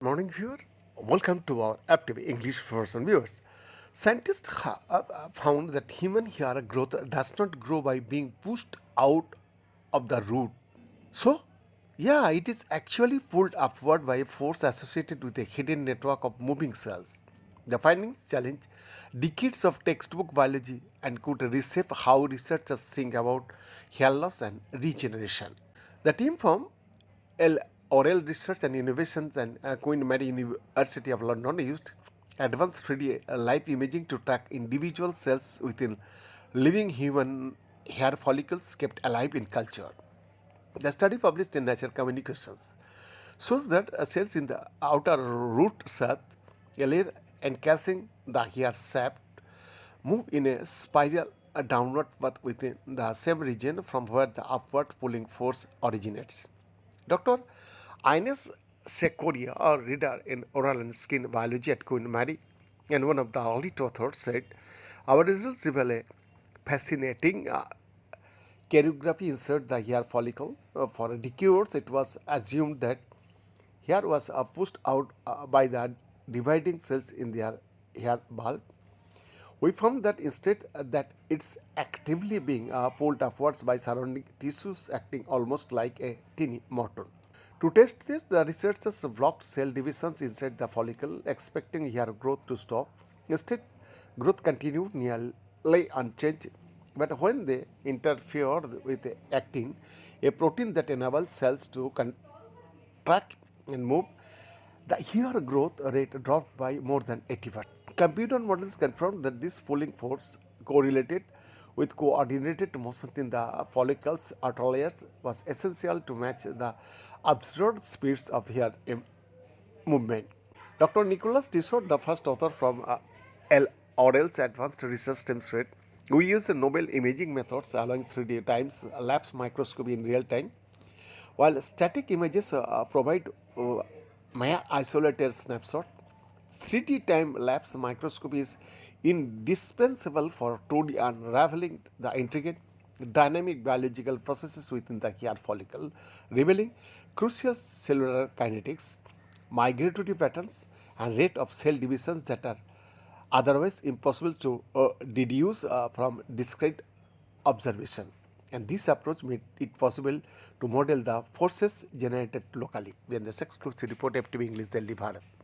Morning viewer, welcome to our Aptive English version viewers. Scientists found that human hair growth does not grow by being pushed out of the root. So, yeah, it is actually pulled upward by a force associated with a hidden network of moving cells. The findings challenge decades of textbook biology and could reshape how researchers think about hair loss and regeneration. The team from L. Oral Research and Innovations and Queen Mary University of London used advanced 3D live imaging to track individual cells within living human hair follicles kept alive in culture. The study published in Nature Communications shows that cells in the outer root sac, a layer encasing the hair shaft, move in a spiral downward path within the same region from where the upward pulling force originates. Dr. Ines Secoria, a reader in oral and skin biology at Queen Mary and one of the early authors, said, "Our results reveal a fascinating choreography inside the hair follicle. For decades, it was assumed that hair was pushed out by the dividing cells in their hair bulb. We found that instead that it's actively being pulled upwards by surrounding tissues acting almost like a teeny motor. To test this, the researchers blocked cell divisions inside the follicle, expecting hair growth to stop. Instead, growth continued nearly unchanged. But when they interfered with actin, a protein that enables cells to contract and move, the hair growth rate dropped by more than 80%. Computer models confirmed that this pulling force correlated with coordinated motion in the follicles outer layers was essential to match the observed speeds of hair movement. Dr. Nicholas Tissot, the first author from L. Orell's Advanced Research Team, said, "We use the Nobel imaging methods allowing 3D times lapse microscopy in real time while static images provide mere isolated snapshot. 3D time lapse microscopy is indispensable for 2D unraveling the intricate dynamic biological processes within the hair follicle, revealing crucial cellular kinetics, migratory patterns, and rate of cell divisions that are otherwise impossible to deduce from discrete observation. And this approach made it possible to model the forces generated locally. We are the exclusive report FTV English Delhi Bharat.